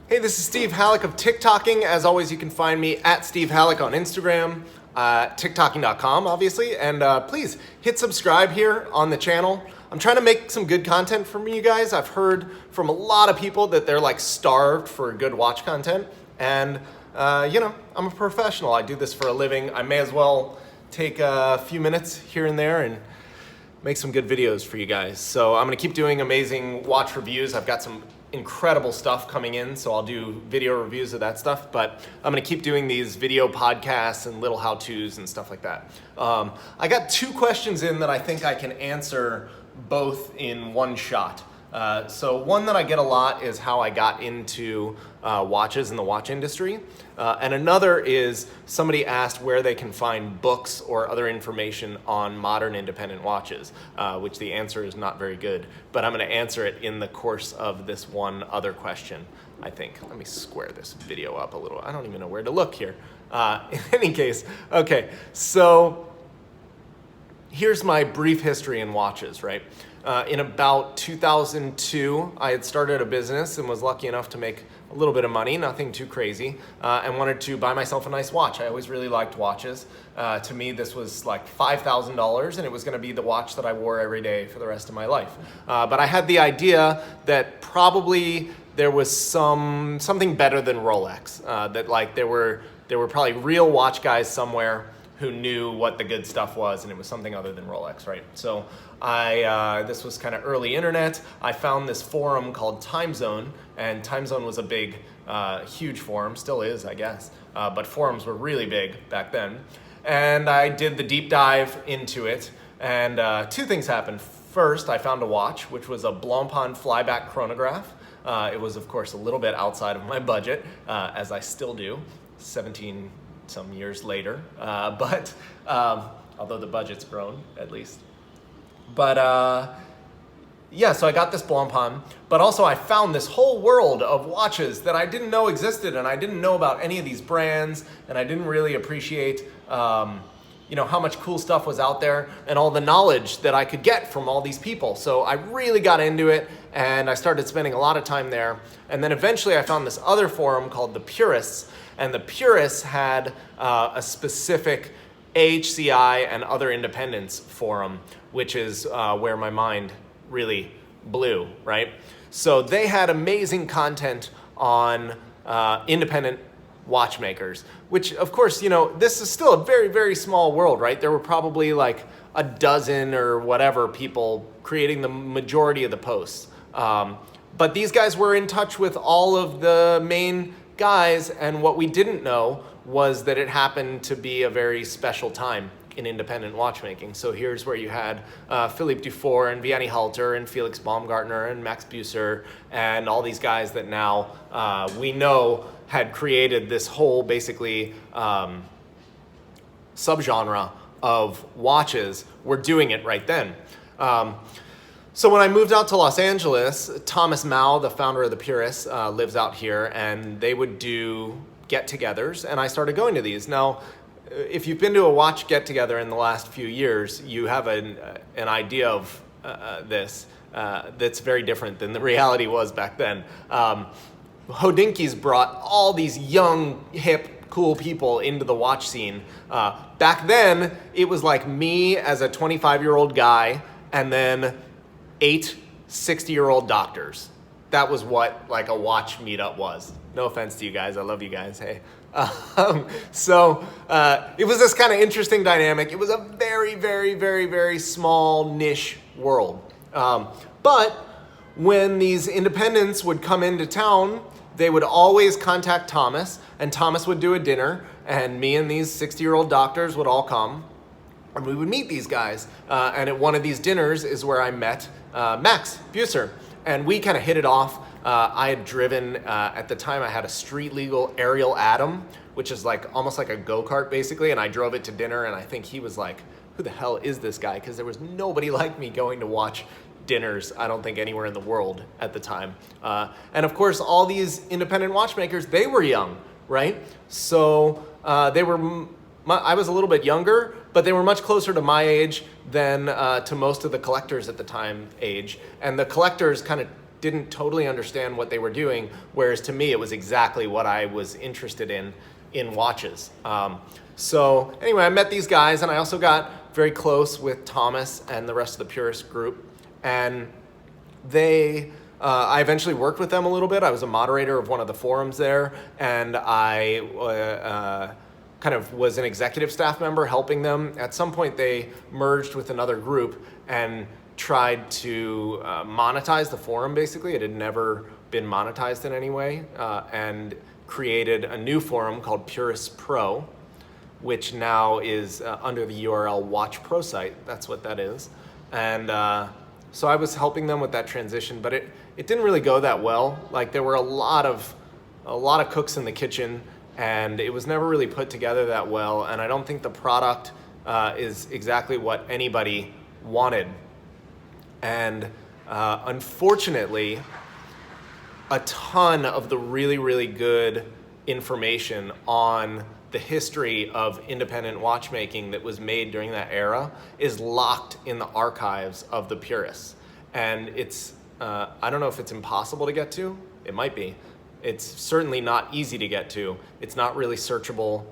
Hey, this is Steve Halleck of TikToking. As always, you can find me at Steve Halleck on Instagram, TikToking.com, obviously, and please hit subscribe here on the channel. I'm trying to make some good content for you guys. I've heard from a lot of people that they're like starved for good watch content, and you know, I'm a professional. I do this for a living. I may as well take a few minutes here and there and make some good videos for you guys. So I'm gonna keep doing amazing watch reviews. I've got some incredible stuff coming in, so I'll do video reviews of that stuff, but I'm gonna keep doing these video podcasts and little how-tos and stuff like that. I got two questions in that I think I can answer both in one shot. So one that I get a lot is how I got into watches in the watch industry. And another is somebody asked where they can find books or other information on modern independent watches, which the answer is not very good, but I'm gonna answer it in the course of this one other question, I think. Let me square this video up a little. I don't even know where to look here. In any case, okay, so here's my brief history in watches, right? In about 2002, I had started a business and was lucky enough to make a little bit of money, nothing too crazy, and wanted to buy myself a nice watch. I always really liked watches. To me, this was like $5,000, and it was gonna be the watch that I wore every day for the rest of my life. But I had the idea that probably there was something better than Rolex, that like there were probably real watch guys somewhere who knew what the good stuff was, and it was something other than Rolex, right? So this was kind of early internet. I found this forum called Time Zone, and Time Zone was a big, huge forum, still is, I guess, but forums were really big back then. And I did the deep dive into it, and two things happened. First, I found a watch, which was a Blancpain flyback chronograph. It was, of course, a little bit outside of my budget, as I still do, 17 some years later, but although the budget's grown at least. But yeah, so I got this Blancpain, but also I found this whole world of watches that I didn't know existed, and I didn't know about any of these brands, and I didn't really appreciate you know, how much cool stuff was out there and all the knowledge that I could get from all these people. So I really got into it, and I started spending a lot of time there. And then eventually I found this other forum called The Purists, and The Purists had a specific AHCI and other independents forum, which is where my mind really blew, right? So they had amazing content on independent watchmakers, which of course, you know, this is still a very, very small world, right? There were probably like a dozen or whatever people creating the majority of the posts. But these guys were in touch with all of the main guys, and what we didn't know was that it happened to be a very special time in independent watchmaking. So here's where you had Philippe Dufour and Vianney Halter and Felix Baumgartner and Max Bucer and all these guys that now we know had created this whole basically subgenre of watches. Were doing it right then. So when I moved out to Los Angeles, Thomas Mao, the founder of the Purists, lives out here, and they would do get-togethers, and I started going to these. Now, if you've been to a watch get-together in the last few years, you have an idea of this that's very different than the reality was back then. Hodinkie's brought all these young, hip, cool people into the watch scene. Back then, it was like me as a 25-year-old guy, and then 8 60-year-old doctors. That was what like a watch meetup was. No offense to you guys, I love you guys, hey. So it was this kind of interesting dynamic. It was a very, very, very, very small niche world. But when these independents would come into town, they would always contact Thomas, and Thomas would do a dinner, and me and these 60-year-old doctors would all come, and we would meet these guys. And at one of these dinners is where I met Max Bucer, and we kind of hit it off. I had driven, at the time I had a street legal Ariel Atom, which is like almost like a go-kart basically, and I drove it to dinner, and I think he was like, who the hell is this guy? Because there was nobody like me going to watch dinners, I don't think, anywhere in the world at the time. And of course, all these independent watchmakers, they were young, right? So they were, I was a little bit younger, but they were much closer to my age than to most of the collectors at the time age. And the collectors kind of didn't totally understand what they were doing, whereas to me it was exactly what I was interested in watches. So anyway, I met these guys, and I also got very close with Thomas and the rest of the Purist group, and I eventually worked with them a little bit. I was a moderator of one of the forums there, and I kind of was an executive staff member helping them. At some point, they merged with another group and tried to monetize the forum, basically. It had never been monetized in any way, and created a new forum called Purist Pro, which now is under the URL Watch Pro site. That's what that is. And so I was helping them with that transition, but it didn't really go that well. Like, there were a lot of cooks in the kitchen, and it was never really put together that well. And I don't think the product is exactly what anybody wanted. And unfortunately, a ton of the really, really good information on the history of independent watchmaking that was made during that era is locked in the archives of the purists. And it's, I don't know if it's impossible to get to. It might be. It's certainly not easy to get to. It's not really searchable.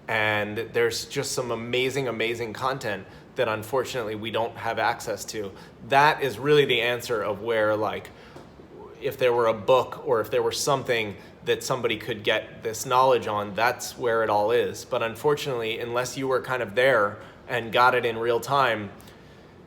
And there's just some amazing, amazing content that unfortunately we don't have access to. That is really the answer of where, like, if there were a book or if there were something that somebody could get this knowledge on, that's where it all is. But unfortunately, unless you were kind of there and got it in real time,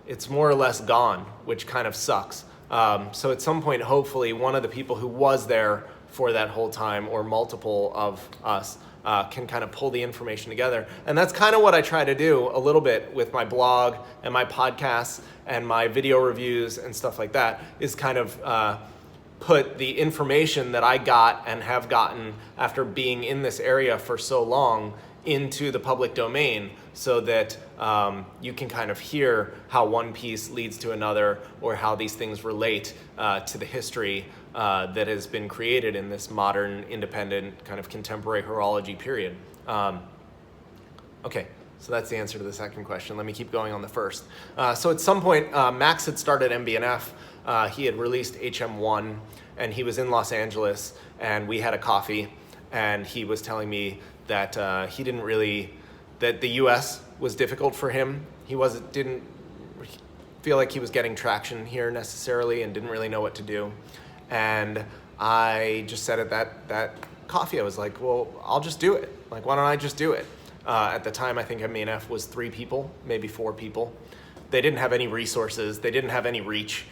it's more or less gone, which kind of sucks. So at some point, hopefully, one of the people who was there for that whole time, or multiple of us, can kind of pull the information together. And that's kind of what I try to do a little bit with my blog and my podcasts and my video reviews and stuff like that, is kind of put the information that I got and have gotten after being in this area for so long into the public domain, so that you can kind of hear how one piece leads to another, or how these things relate to the history that has been created in this modern, independent, kind of contemporary horology period. Okay, so that's the answer to the second question. Let me keep going on the first. So at some point, Max had started MB&F. He had released HM1, and he was in Los Angeles, and we had a coffee, and he was telling me that he didn't really, that the US was difficult for him. He didn't feel like he was getting traction here necessarily, and didn't really know what to do. And I just said at that coffee, I was like, well, I'll just do it. Like, why don't I just do it? At the time, I think MB&F was 3 people, maybe 4 people. They didn't have any resources. They didn't have any reach.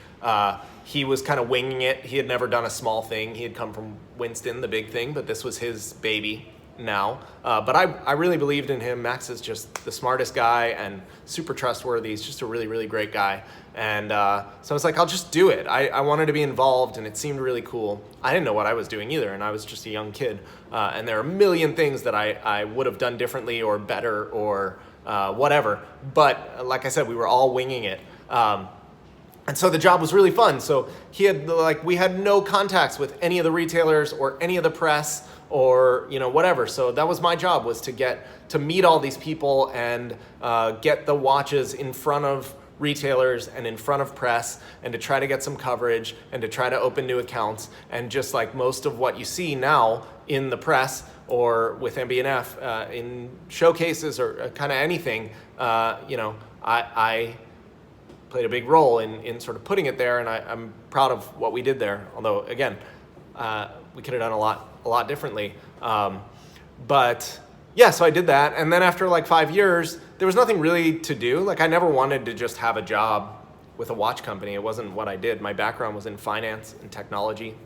He was kind of winging it. He had never done a small thing. He had come from Winston, the big thing, but this was his baby now. But I really believed in him. Max is just the smartest guy and super trustworthy. He's just a really, really great guy. And so I was like, I'll just do it. I wanted to be involved, and it seemed really cool. I didn't know what I was doing either, and I was just a young kid. And there are a million things that I would have done differently or better or whatever. But like I said, we were all winging it. And so the job was really fun. So we had no contacts with any of the retailers or any of the press or, whatever. So that was my job, was to meet all these people and get the watches in front of retailers and in front of press, and to try to get some coverage and to try to open new accounts. And just like most of what you see now in the press or with MB&F in showcases or kind of anything, I played a big role in sort of putting it there, and I'm proud of what we did there. Although, again, we could have done a lot differently. But yeah, so I did that, and then after like 5 years, there was nothing really to do. Like, I never wanted to just have a job with a watch company. It wasn't what I did. My background was in finance and technology,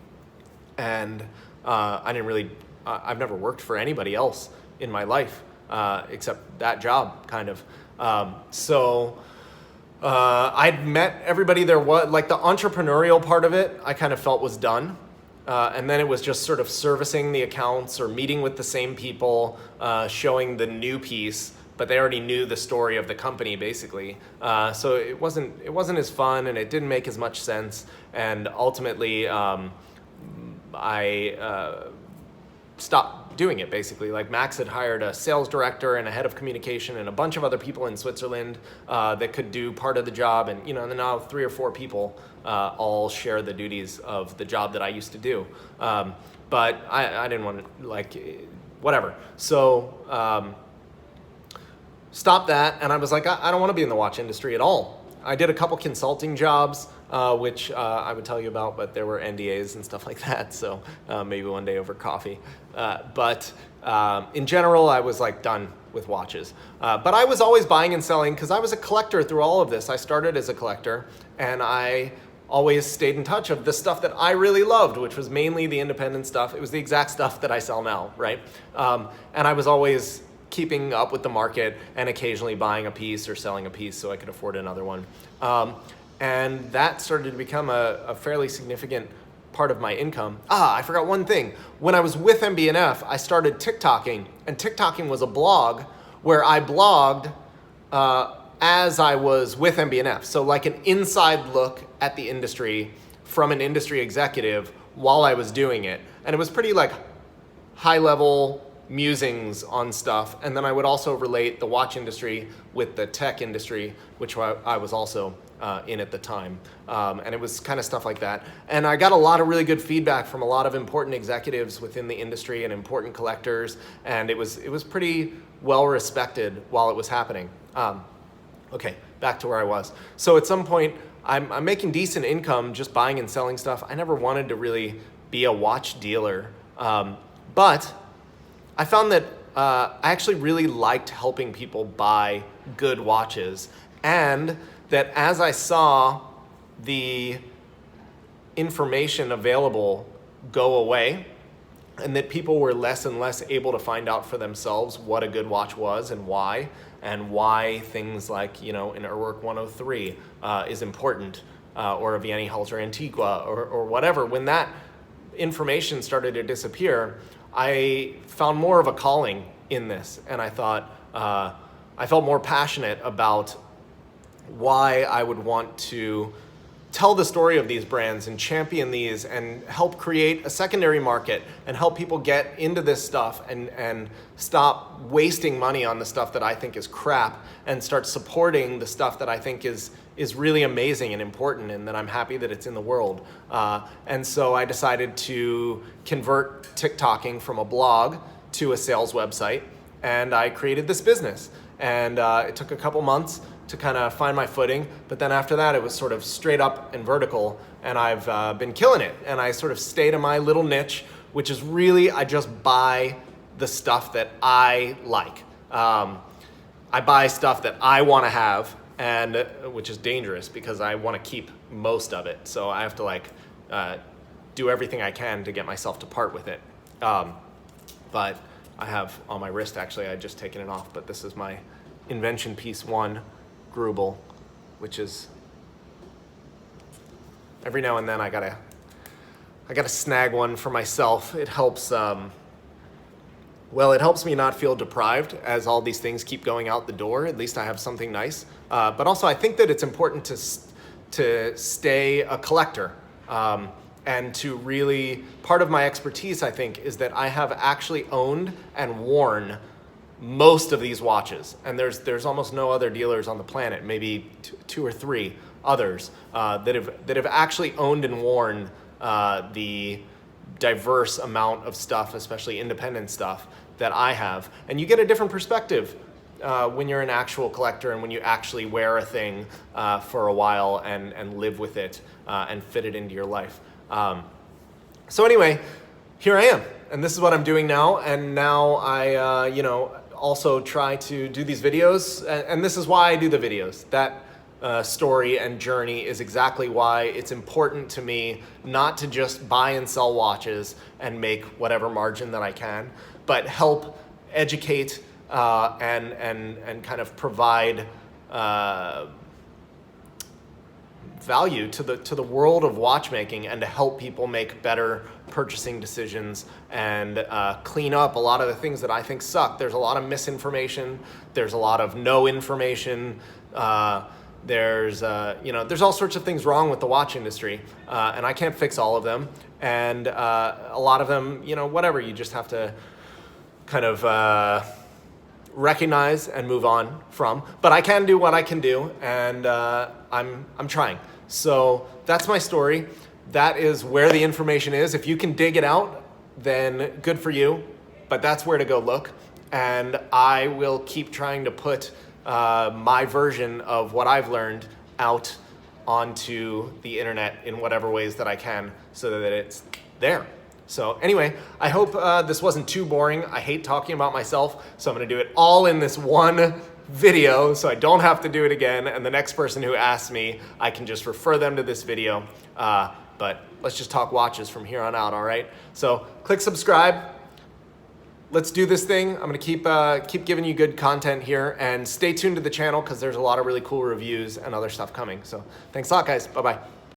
and I've never worked for anybody else in my life except that job, kind of. I'd met everybody there. Like, the entrepreneurial part of it, I kind of felt was done. And then it was just sort of servicing the accounts or meeting with the same people, showing the new piece, but they already knew the story of the company, basically. So it wasn't as fun, and it didn't make as much sense. And ultimately, I stopped doing it, basically. Like Max had hired a sales director and a head of communication and a bunch of other people in Switzerland that could do part of the job. And, and now 3 or 4 people all share the duties of the job that I used to do. But I didn't want to, whatever. So stopped that, and I was like, I don't want to be in the watch industry at all. I did a couple consulting jobs, which I would tell you about, but there were NDAs and stuff like that, so maybe one day over coffee. But in general, I was like done with watches. But I was always buying and selling because I was a collector through all of this. I started as a collector, and I always stayed in touch of the stuff that I really loved, which was mainly the independent stuff. It was the exact stuff that I sell now, right? And I was always keeping up with the market and occasionally buying a piece or selling a piece so I could afford another one. And that started to become a fairly significant part of my income. I forgot one thing. When I was with MB&F, I started TikToking, and TikToking was a blog where I blogged as I was with MB&F. So like an inside look at the industry from an industry executive while I was doing it. And it was pretty like high level musings on stuff. And then I would also relate the watch industry with the tech industry, which I was also in at the time. And it was kind of stuff like that. And I got a lot of really good feedback from a lot of important executives within the industry and important collectors. And it was pretty well respected while it was happening. Okay, back to where I was. So at some point, I'm making decent income just buying and selling stuff. I never wanted to really be a watch dealer. But I found that I actually really liked helping people buy good watches, and that as I saw the information available go away, and that people were less and less able to find out for themselves what a good watch was and why things like, an Urwerk 103 is important, or a Vianney Halter Antiqua or whatever. When that information started to disappear, I found more of a calling in this, and I thought I felt more passionate about why I would want to tell the story of these brands and champion these and help create a secondary market and help people get into this stuff and stop wasting money on the stuff that I think is crap and start supporting the stuff that I think is really amazing and important and that I'm happy that it's in the world. And so I decided to convert TikToking from a blog to a sales website, and I created this business. And it took a couple months to kind of find my footing, but then after that it was sort of straight up and vertical, and I've been killing it. And I sort of stayed in my little niche, which is really I just buy the stuff that I like. I buy stuff that I want to have, and which is dangerous because I want to keep most of it. So I have to do everything I can to get myself to part with it. But I have on my wrist, actually, I just taken it off, but this is my Invention Piece 1 Grubel, which is every now and then I gotta snag one for myself. It helps, it helps me not feel deprived as all these things keep going out the door. At least I have something nice. But also I think that it's important to stay a collector. And to really, part of my expertise, I think, is that I have actually owned and worn most of these watches. And there's almost no other dealers on the planet, maybe two or three others, that have actually owned and worn the diverse amount of stuff, especially independent stuff, that I have. And you get a different perspective when you're an actual collector and when you actually wear a thing for a while and live with it and fit it into your life. So anyway, here I am, and this is what I'm doing now. And now I, also try to do these videos, and this is why I do the videos. That story and journey is exactly why it's important to me not to just buy and sell watches and make whatever margin that I can, but help educate and kind of provide value to the world of watchmaking, and to help people make better purchasing decisions and clean up a lot of the things that I think suck. There's a lot of misinformation. There's a lot of no information. There's all sorts of things wrong with the watch industry, and I can't fix all of them. And a lot of them, whatever, you just have to kind of recognize and move on from, but I can do what I can do, and I'm trying. So that's my story. That is where the information is. If you can dig it out, then good for you, but that's where to go look. And I will keep trying to put my version of what I've learned out onto the internet in whatever ways that I can so that it's there. So anyway, I hope this wasn't too boring. I hate talking about myself, so I'm gonna do it all in this one video so I don't have to do it again, and the next person who asks me, I can just refer them to this video. But let's just talk watches from here on out, all right? So click subscribe. Let's do this thing. I'm gonna keep giving you good content here, and stay tuned to the channel because there's a lot of really cool reviews and other stuff coming. So thanks a lot, guys. Bye-bye.